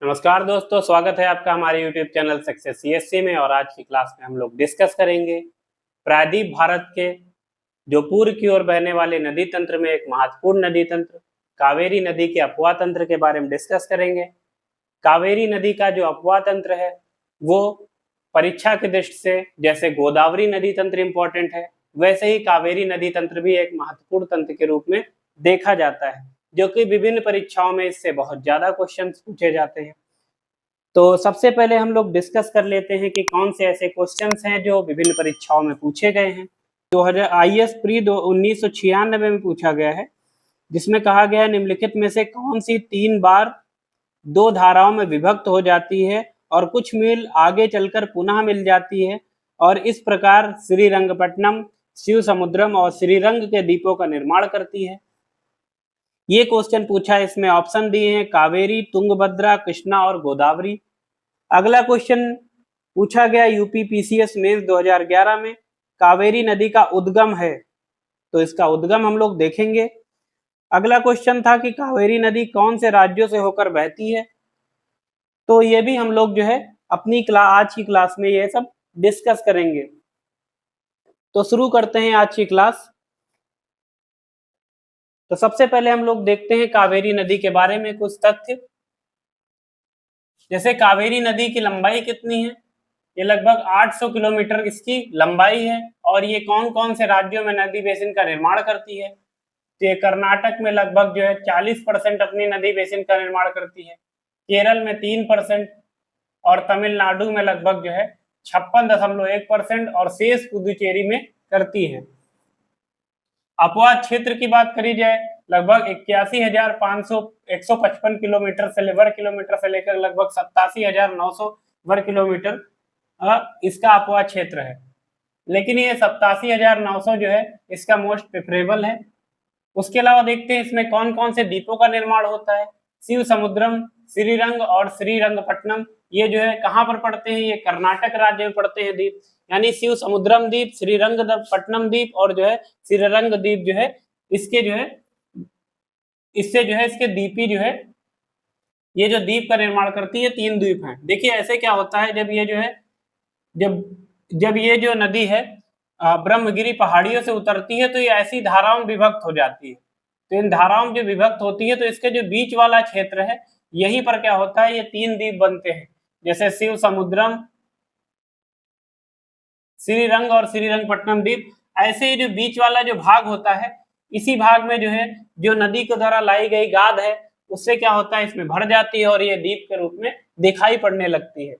नमस्कार दोस्तों, स्वागत है आपका हमारे YouTube चैनल सक्सेस सीएससी में। और आज की क्लास में हम लोग डिस्कस करेंगे प्रायद्वीप भारत के जो पूर्व की ओर बहने वाले नदी तंत्र में एक महत्वपूर्ण नदी तंत्र कावेरी नदी के अपवाह तंत्र के बारे में डिस्कस करेंगे। कावेरी नदी का जो अपवाह तंत्र है वो परीक्षा की दृष्टि से जैसे गोदावरी नदी तंत्र इंपॉर्टेंट है, वैसे ही कावेरी नदी तंत्र भी एक महत्वपूर्ण तंत्र के रूप में देखा जाता है, जो कि विभिन्न परीक्षाओं में इससे बहुत ज्यादा क्वेश्चन पूछे जाते हैं। तो सबसे पहले हम लोग डिस्कस कर लेते हैं कि कौन से ऐसे क्वेश्चंस हैं जो विभिन्न परीक्षाओं में पूछे गए हैं। 2000 आईएएस प्री 1996 में पूछा गया है, जिसमें कहा गया है निम्नलिखित में से कौन सी 3 बार 2 धाराओं में विभक्त हो जाती है और कुछ मील आगे चलकर पुनः मिल जाती है, और इस प्रकार श्रीरंगपट्टनम, शिव समुद्रम और श्रीरंग के द्वीपों का निर्माण करती है। ये क्वेश्चन पूछा है, इसमें ऑप्शन दिए हैं कावेरी, तुंगभद्रा, कृष्णा और गोदावरी। अगला क्वेश्चन पूछा गया यूपी पीसीएस मेंस 2011 में, कावेरी नदी का उद्गम है, तो इसका उद्गम हम लोग देखेंगे। अगला क्वेश्चन था कि कावेरी नदी कौन से राज्यों से होकर बहती है, तो ये भी हम लोग जो है अपनी आज की क्लास में ये सब डिस्कस करेंगे। तो शुरू करते हैं आज की क्लास। तो सबसे पहले हम लोग देखते हैं कावेरी नदी के बारे में कुछ तथ्य। जैसे कावेरी नदी की लंबाई कितनी है, ये लगभग 800 किलोमीटर इसकी लंबाई है, और ये कौन कौन से राज्यों में नदी बेसिन का निर्माण करती है, तो ये कर्नाटक में लगभग जो है 40% अपनी नदी बेसिन का निर्माण करती है, केरल में 3% और तमिलनाडु में लगभग जो है 56.1% और शेष पुदुचेरी में करती है। अपवाह क्षेत्र की बात करी जाए, लगभग 81,155 किलोमीटर से वर्ग किलोमीटर से लेकर लगभग 87,900 वर्ग किलोमीटर इसका अपवाह क्षेत्र है। लेकिन ये 87,900 जो है इसका मोस्ट प्रेफरेबल है। उसके अलावा देखते हैं इसमें कौन कौन से द्वीपों का निर्माण होता है। शिव समुद्रम, श्रीरंग और श्रीरंगपट्टनम ये जो है कहाँ पर पड़ते हैं, ये कर्नाटक राज्य में पड़ते हैं द्वीप, यानी शिव समुद्रम द्वीप, श्रीरंगपट्टनम द्वीप और जो है श्रीरंग द्वीप जो है इसके जो है इससे जो है इसके द्वीपी जो है ये जो द्वीप का निर्माण करती है 3 द्वीप हैं। देखिए ऐसे क्या होता है, जब ये जो है जब ये जो नदी है ब्रह्मगिरी पहाड़ियों से उतरती है तो ये ऐसी धाराओं में विभक्त हो जाती है। तो इन धाराओं में जो विभक्त होती है तो इसके जो बीच वाला क्षेत्र है यहीं पर क्या होता है, ये 3 द्वीप बनते हैं, जैसे शिव समुद्रम, श्रीरंग और श्रीरंगपट्टनम द्वीप। ऐसे ही जो बीच वाला जो भाग होता है, इसी भाग में जो है जो नदी के द्वारा लाई गई गाद है उससे क्या होता है, इसमें भर जाती है और ये द्वीप के रूप में दिखाई पड़ने लगती है।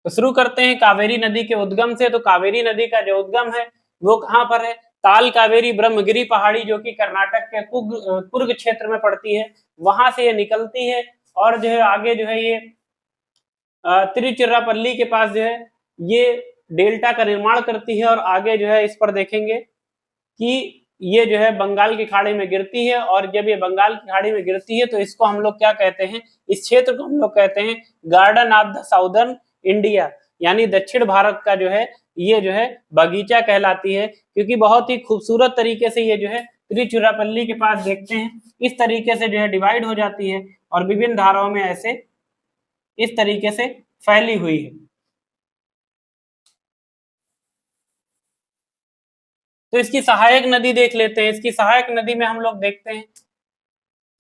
तो शुरू करते हैं कावेरी नदी के उद्गम से। तो कावेरी नदी का जो उद्गम है वो कहाँ पर है, ताल कावेरी ब्रह्मगिरी पहाड़ी जो कि कर्नाटक के कुर्ग क्षेत्र में पड़ती है, वहां से ये निकलती है और जो है आगे जो है ये तिरुचिरापल्ली के पास जो है ये डेल्टा का निर्माण करती है, और आगे जो है इस पर देखेंगे कि ये जो है बंगाल की खाड़ी में गिरती है, और जब ये बंगाल की खाड़ी में गिरती है तो इसको हम लोग क्या कहते हैं, इस क्षेत्र को हम लोग कहते हैं garden of the southern India, यानी दक्षिण भारत का जो है ये जो है बगीचा कहलाती है, क्योंकि बहुत ही खूबसूरत तरीके से ये जो है तिरुचिरापल्ली के पास देखते हैं इस तरीके से जो है डिवाइड हो जाती है और विभिन्न धाराओं में ऐसे इस तरीके से फैली हुई है। तो इसकी सहायक नदी देख लेते हैं। इसकी सहायक नदी में हम लोग देखते हैं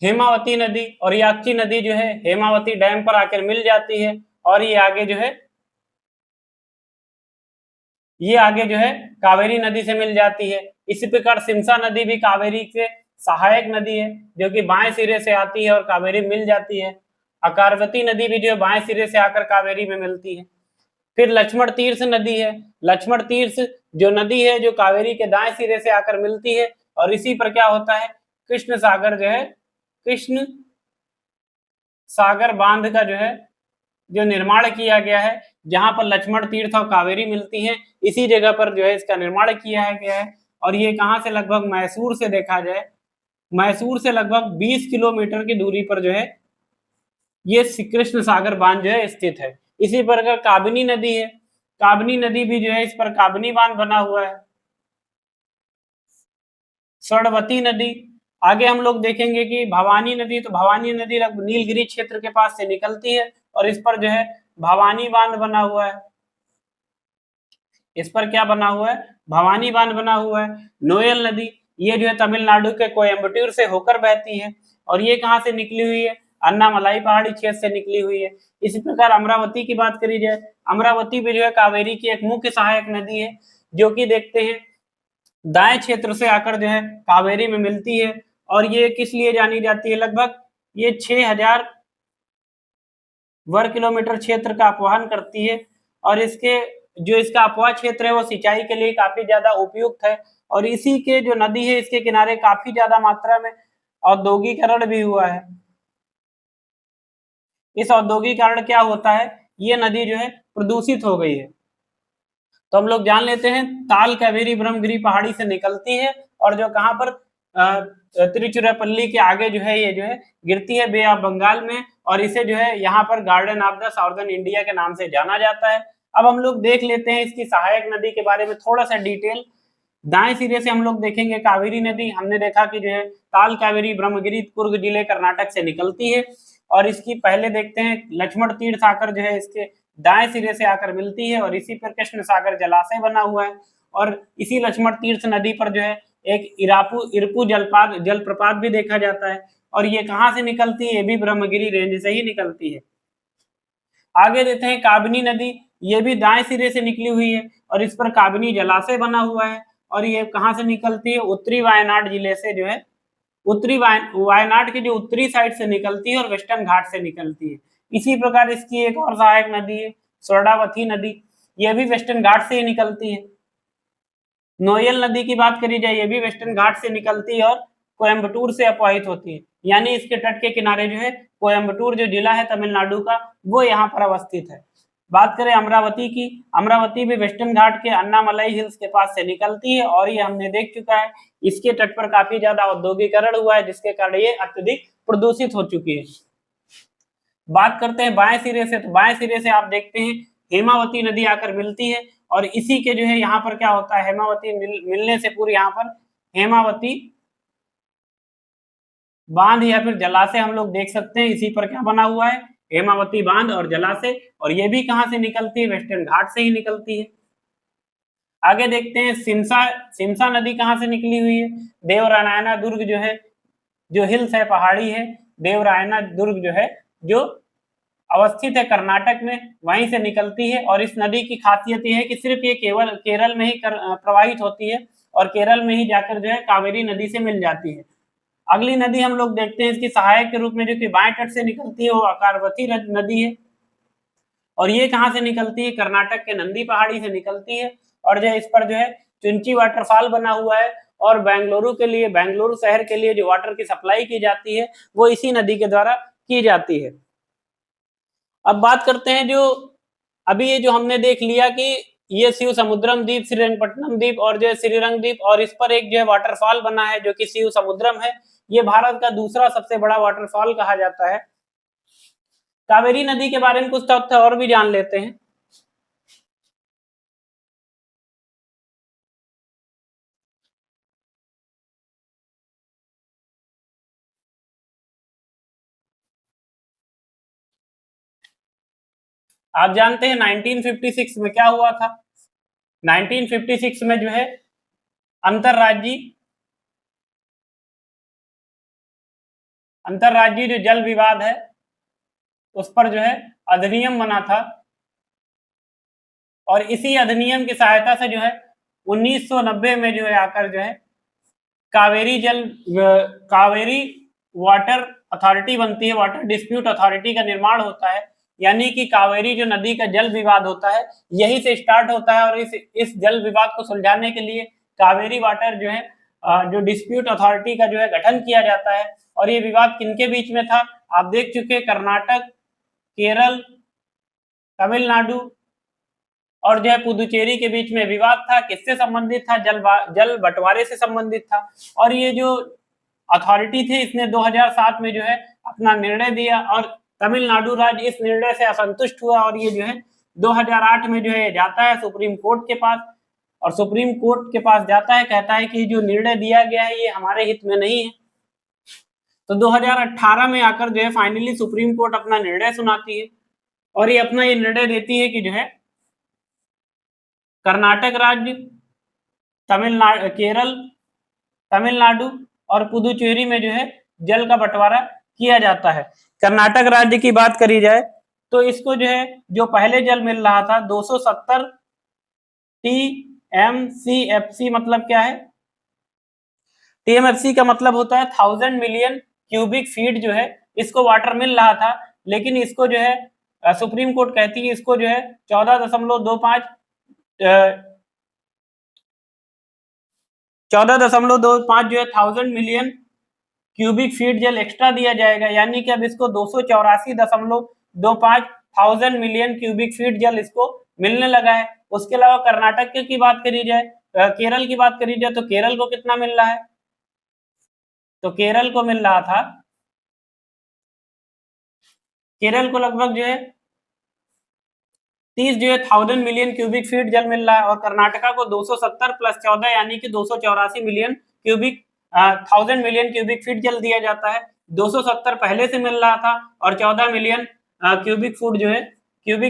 हेमावती नदी, और याची नदी जो है हेमावती डैम पर आकर मिल जाती है, और ये आगे जो है कावेरी नदी से मिल जाती है। इसी प्रकार सिमसा नदी भी कावेरी के सहायक नदी है, जो कि बाएं सिरे से आती है और कावेरी मिल जाती है। अकारवती नदी भी जो है बाएं सिरे से आकर कावेरी में मिलती है। फिर लक्ष्मण तीर्थ नदी है, लक्ष्मण तीर्थ जो नदी है जो कावेरी के दाएं सिरे से आकर मिलती है, और इसी पर क्या होता है, कृष्ण सागर जो है कृष्ण सागर बांध का जो है जो निर्माण किया गया है, जहां पर लक्ष्मण तीर्थ और कावेरी मिलती है, इसी जगह पर जो है इसका निर्माण किया गया है। और ये कहां से, लगभग मैसूर से देखा जाए, मैसूर से लगभग 20 किलोमीटर की दूरी पर जो है ये कृष्ण सागर बांध जो है स्थित है। इसी प्रकार काबिनी नदी है, काबिनी नदी भी जो है इस पर काबिनी बांध बना हुआ है। स्वर्णवती नदी आगे हम लोग देखेंगे कि भवानी नदी, तो भवानी नदी नीलगिरी क्षेत्र के पास से निकलती है और इस पर जो है भवानी बांध बना हुआ है। इस पर क्या बना हुआ है? भवानी बांध बना हुआ है। नोयल नदी, ये जो है तमिलनाडु के कोयम्बटूर से होकर बहती है और ये कहाँ से निकली हुई है? अन्नामलाई पहाड़ी क्षेत्र से निकली हुई है। इसी प्रकार अमरावती की बात करी जाए, अमरावती भी जो है कावेरी की एक मुख्य सहायक नदी है, जो कि देखते हैं दाएं क्षेत्र से आकर जो है कावेरी में मिलती है और ये किस लिए जानी जाती है? लगभग ये 6000 वर्ग किलोमीटर क्षेत्र का अपवहन करती है और इसके जो इसका अपवाह क्षेत्र है वो सिंचाई के लिए काफी ज्यादा उपयुक्त है और इसी के जो नदी है इसके किनारे काफी ज्यादा मात्रा में औद्योगिकरण भी हुआ है। इस औद्योगिकरण क्या होता है? ये नदी जो है प्रदूषित हो गई है। तो हम लोग जान लेते हैं, ताल कावेरी ब्रह्मगिरी पहाड़ी से निकलती है और जो कहाँ पर तिरुचिरापल्ली के आगे जो है ये जो है गिरती है बे ऑफ बंगाल में और इसे जो है यहाँ पर garden of the southern India के नाम से जाना जाता है। अब हम लोग देख लेते हैं इसकी सहायक नदी के बारे में थोड़ा सा डिटेल। दाएं सिरे से हम लोग देखेंगे कावेरी नदी, हमने देखा कि जो है ताल कावेरी ब्रह्मगिरी कुर्ग जिले कर्नाटक से निकलती है और इसकी पहले देखते हैं लक्ष्मण तीर्थ आकर जो है इसके दाएं सिरे से आकर मिलती है और इसी पर कृष्ण सागर जलाशय बना हुआ है और इसी लक्ष्मण तीर्थ नदी पर जो है एक इरपू जलप्रपात भी देखा जाता है और ये कहाँ से निकलती है? ये भी ब्रह्मगिरी रेंज से ही निकलती है। आगे देते हैं काबिनी नदी, ये भी दाएं सिरे से निकली हुई है और इस पर काबिनी जलाशय बना हुआ है और ये कहाँ से निकलती है? उत्तरी वायनाड जिले से जो है उत्तरी वायनाड के जो उत्तरी साइड से निकलती है और वेस्टर्न घाट से निकलती है। इसी प्रकार इसकी एक और सहायक नदी है स्वर्णावती नदी, यह भी वेस्टर्न घाट से ही निकलती है। नोयल नदी की बात करी जाए, ये भी वेस्टर्न घाट से निकलती है और कोयम्बटूर से अपवाहित होती है, यानी इसके तट के किनारे जो है कोयम्बटूर जो जिला है तमिलनाडु का वो यहाँ पर अवस्थित है। बात करें अमरावती की, अमरावती भी वेस्टर्न घाट के अन्नामलाई हिल्स के पास से निकलती है और ये हमने देख चुका है, इसके तट पर काफी ज्यादा औद्योगिकरण हुआ है जिसके कारण ये अत्यधिक प्रदूषित हो चुकी है। बात करते हैं बाएं सिरे से, तो बाएं सिरे से आप देखते हैं हेमावती नदी आकर मिलती है और इसी के जो है यहाँ पर क्या होता है, हेमावती मिलने से पूरी यहाँ पर हेमावती बांध या फिर जलाशय हम लोग देख सकते हैं। इसी पर क्या बना हुआ है? हेमावती बांध और जलाशय, और ये भी कहां से निकलती है? वेस्टर्न घाट से ही निकलती है। आगे देखते हैं सिमसा नदी कहां से निकली हुई है? देवरायना दुर्ग जो है, जो हिल्स है पहाड़ी है, देवरायना दुर्ग जो है जो अवस्थित है कर्नाटक में, वहीं से निकलती है और इस नदी की खासियत यह है कि सिर्फ ये केवल केरल में ही प्रवाहित होती है और केरल में ही जाकर जो है कावेरी नदी से मिल जाती है। अगली नदी हम लोग देखते हैं इसकी सहायक के रूप में, जो कि बाएं तट से निकलती है, वो अकारवती नदी है और ये कहां से निकलती है? कर्नाटक के नंदी पहाड़ी से निकलती है और जो इस पर जो है चुंची वाटरफॉल बना हुआ है और बेंगलुरु शहर के लिए जो वाटर की सप्लाई की जाती है वो इसी नदी के द्वारा की जाती है। अब बात करते हैं जो अभी ये जो हमने देख लिया कि ये शिव समुद्रम द्वीप, श्रीरंगपट्टनम द्वीप और जो है श्रीरंग द्वीप, और इस पर एक जो है वाटरफॉल बना है जो कि शिव समुद्रम है, ये भारत का दूसरा सबसे बड़ा वाटरफॉल कहा जाता है। कावेरी नदी के बारे में कुछ तथ्य और भी जान लेते हैं। आप जानते हैं 1956 में क्या हुआ था? 1956 में जो है अंतरराज्यीय जो जल विवाद है उस पर जो है अधिनियम बना था और इसी अधिनियम की सहायता से जो है 1990 में जो है आकर जो है कावेरी वाटर अथॉरिटी बनती है, वाटर डिस्प्यूट अथॉरिटी का निर्माण होता है, यानी कि कावेरी जो नदी का जल विवाद होता है यही से स्टार्ट होता है और इस जल विवाद को सुलझाने के लिए कावेरी वाटर जो है जो डिस्प्यूट अथॉरिटी का जो है गठन किया जाता है। और ये विवाद किनके बीच में था? आप देख चुके, कर्नाटक, केरल, तमिलनाडु और जो है पुदुचेरी के बीच में विवाद था। किससे संबंधित था? जल बंटवारे से संबंधित था। और ये जो अथॉरिटी थी इसने 2007 में जो है अपना निर्णय दिया और तमिलनाडु राज्य इस निर्णय से असंतुष्ट हुआ और ये जो है 2008 में जो है जाता है सुप्रीम कोर्ट के पास और सुप्रीम कोर्ट के पास जाता है, कहता है कि जो निर्णय दिया गया है ये हमारे हित में नहीं है तो 2018 में आकर जो है फाइनली सुप्रीम कोर्ट अपना निर्णय सुनाती है और ये अपना ये निर्णय देती है कि जो है कर्नाटक राज्य, तमिलनाडु, केरल, तमिलनाडु और पुदुचेरी में जो है जल का बंटवारा किया जाता है। कर्नाटक राज्य की बात करी जाए तो इसको जो है जो पहले जल मिल रहा था 270 TMCFC, मतलब क्या है? TMFC का मतलब होता है 1000 मिलियन क्यूबिक फीट जो है इसको वाटर मिल रहा था, लेकिन इसको जो है सुप्रीम कोर्ट कहती है इसको जो है 14.25 जो है 1000 मिलियन क्यूबिक फीट जल एक्स्ट्रा दिया जाएगा, यानी कि अब इसको 284.25 1000 मिलियन क्यूबिक फीट जल इसको मिलने लगा है। उसके अलावा कर्नाटक की बात करी जाए, केरल की बात करी जाए तो केरल को कितना मिल रहा है? तो केरल को मिल रहा था, केरल को लगभग जो है 30 जो है 1000 मिलियन क्यूबिक फीट जल मिल रहा है और कर्नाटका को 270 प्लस 14 यानी कि 284 million cubic 1000 million cubic feet जल दिया जाता है। 270 पहले से मिल रहा था और 14 मिलियन क्यूबिक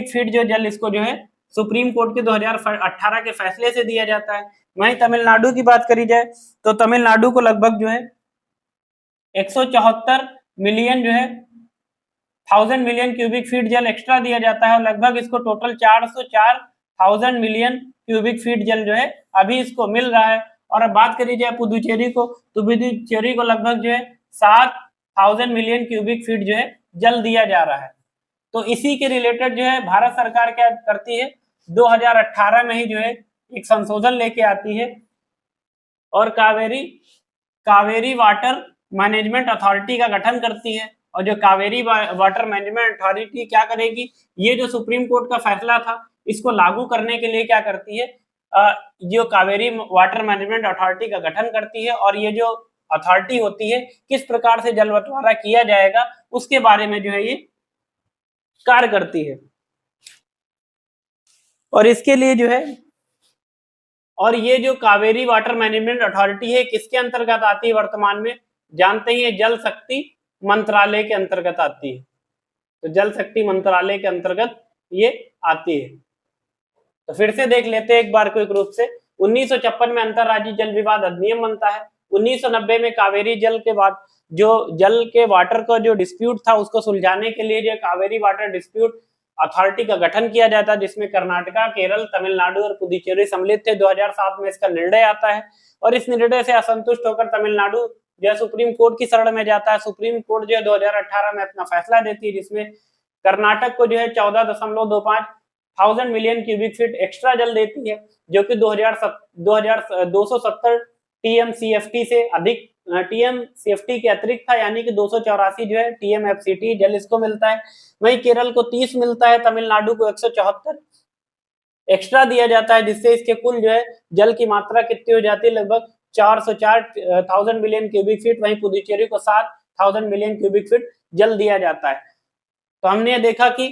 फीट जो जल इसको जो है सुप्रीम कोर्ट के 2018 के फैसले से दिया जाता है। वहीं तमिलनाडु की बात करी जाए तो तमिलनाडु को लगभग जो है 174 मिलियन जो है 1000 मिलियन क्यूबिक फीट जल एक्स्ट्रा दिया जाता है और लगभग इसको टोटल 404,000 मिलियन क्यूबिक फीट जल जो है अभी इसको मिल रहा है। और अब बात करी जाए पुदुचेरी को तो पुदुचेरी को लगभग जो है 7,000 मिलियन क्यूबिक फीट जो है जल दिया जा रहा है। तो इसी के रिलेटेड जो है भारत सरकार क्या करती है, 2018 में ही जो है एक संशोधन लेके आती है और कावेरी वाटर मैनेजमेंट अथॉरिटी का गठन करती है। और जो कावेरी वाटर मैनेजमेंट अथॉरिटी क्या करेगी, ये जो सुप्रीम कोर्ट का फैसला था इसको लागू करने के लिए क्या करती है, जो कावेरी वाटर मैनेजमेंट अथॉरिटी का गठन करती है और ये जो अथॉरिटी होती है किस प्रकार से जल बंटवारा किया जाएगा उसके बारे में जो है ये कार्य करती है। और इसके लिए जो है, और ये जो कावेरी वाटर मैनेजमेंट अथॉरिटी है किसके अंतर्गत आती है वर्तमान में, जानते ही जल शक्ति मंत्रालय के अंतर्गत आती है। तो जल शक्ति मंत्रालय के अंतर्गत ये आती है। तो फिर से देख लेते हैं एक बार क्विक रूप से। 1956 में अंतरराज्यीय जल विवाद अधिनियम बनता है। 1990 में कावेरी जल के बाद जो जल के वाटर का जो डिस्प्यूट था उसको सुलझाने के लिए जो कावेरी वाटर डिस्प्यूट अथॉरिटी का गठन किया जाता है, जिसमें कर्नाटका, केरल, तमिलनाडु और पुदुचेरी सम्मिलित थे। 2007 में इसका निर्णय आता है और इस निर्णय से असंतुष्ट होकर तमिलनाडु जो सुप्रीम कोर्ट की शरण में जाता है। सुप्रीम कोर्ट जो 2018 में अपना फैसला देती है जिसमें कर्नाटक को जो है 14.25 1000 मिलियन क्यूबिक फीट एक्स्ट्रा जल देती है, जो कि 270 TMCFT से अधिक TMCFT के अतिरिक्त था, यानी कि 284 जो है TMFCT जल इसको मिलता है। वहीं केरल को 30 मिलता है, तमिलनाडु को 174 एक्स्ट्रा दिया जाता है, जिससे इसके कुल जो है जल की मात्रा कितनी हो जाती है, लगभग 404,000 मिलियन क्यूबिक फीट। वहीं पुदुचेरी को 7,000 मिलियन क्यूबिक फीट जल दिया जाता है। तो हमने देखा कि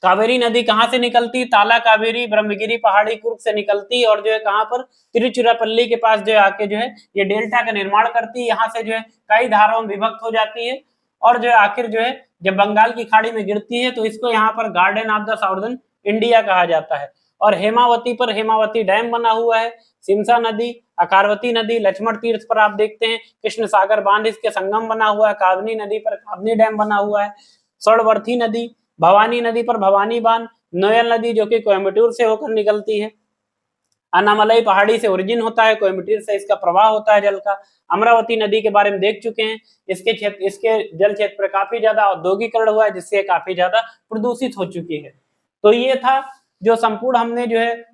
कावेरी नदी कहां से निकलती, ताला कावेरी ब्रह्मगिरी पहाड़ी कुर्ग से निकलती और जो है कहां पर, तिरुचिरापल्ली के पास जो है आके जो है ये डेल्टा का निर्माण करती है। यहाँ से जो है कई धाराओं में विभक्त हो जाती है और जो है आखिर जो है जब बंगाल की खाड़ी में गिरती है तो इसको यहाँ पर garden of the southern India कहा जाता है। और हेमावती पर हेमावती डैम बना हुआ है, सिमसा नदी, अकारवती नदी, लक्ष्मण तीर्थ पर आप देखते हैं कृष्ण सागर बांध इसके संगम बना हुआ है, काबनी नदी पर काबनी डैम बना हुआ है, स्वर्णवर्ती नदी, भवानी नदी पर भवानी बांध, नोयल नदी जो कि कोयम्बटूर से होकर निकलती है, अन्नामलई पहाड़ी से ओरिजिन होता है, कोयम्बटूर से इसका प्रवाह होता है जल का। अमरावती नदी के बारे में देख चुके हैं, इसके जल क्षेत्र पर काफी ज्यादा औद्योगिकरण हुआ है जिससे काफी ज्यादा प्रदूषित हो चुकी है। तो ये था जो संपूर्ण हमने जो है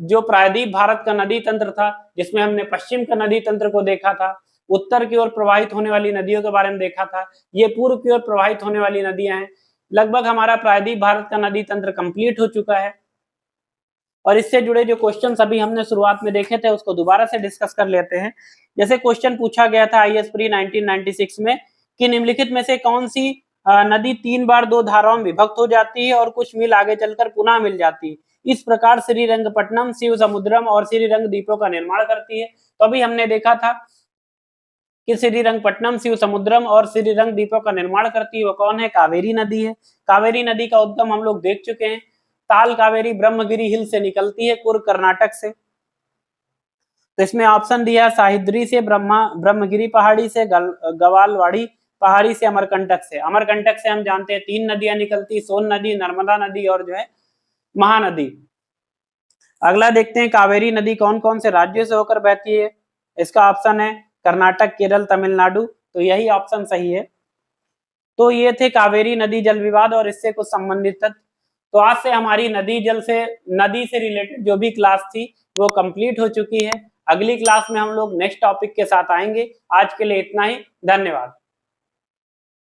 जो प्रायद्वीप भारत का नदी तंत्र था, जिसमें हमने पश्चिम का नदी तंत्र को देखा था, उत्तर की ओर प्रवाहित होने वाली नदियों के बारे में देखा था, ये पूर्व की ओर प्रवाहित होने वाली नदियां हैं। लगभग हमारा प्रायद्वीप भारत का नदी तंत्र कंप्लीट हो चुका है और इससे जुड़े जो क्वेश्चन अभी हमने शुरुआत में देखे थे उसको दोबारा से डिस्कस कर लेते हैं। जैसे क्वेश्चन पूछा गया था IAS प्री 1996 में कि निम्नलिखित में से कौन सी नदी 3 बार 2 धाराओं में विभक्त हो जाती है और कुछ मील आगे चलकर पुनः मिल जाती है। इस प्रकार श्रीरंगपट्टनम, शिव समुद्रम और श्रीरंग द्वीपों का निर्माण करती है। तो अभी हमने देखा था कि श्रीरंगपट्टनम, शिव समुद्रम और श्रीरंग द्वीपों का निर्माण करती है वो कौन है? कावेरी नदी है। कावेरी नदी का उद्गम हम लोग देख चुके हैं, ताल कावेरी ब्रह्मगिरी हिल से निकलती है, कुर्ग कर्नाटक से। तो इसमें ऑप्शन दिया है साहिद्री से, ब्रह्मगिरी पहाड़ी से, गवालवाड़ी पहाड़ी से, अमरकंटक से। अमरकंटक से हम जानते हैं 3 नदियां निकलती, सोन नदी, नर्मदा नदी और जो है महानदी। अगला देखते हैं कावेरी नदी कौन कौन से राज्यों से होकर बहती है। इसका ऑप्शन है कर्नाटक, केरल, तमिलनाडु। तो यही ऑप्शन सही है। तो ये थे कावेरी नदी जल विवाद और इससे कुछ संबंधित तथ्य। तो आज से हमारी नदी से रिलेटेड जो भी क्लास थी वो कंप्लीट हो चुकी है। अगली क्लास में हम लोग नेक्स्ट टॉपिक के साथ आएंगे। आज के लिए इतना ही, धन्यवाद।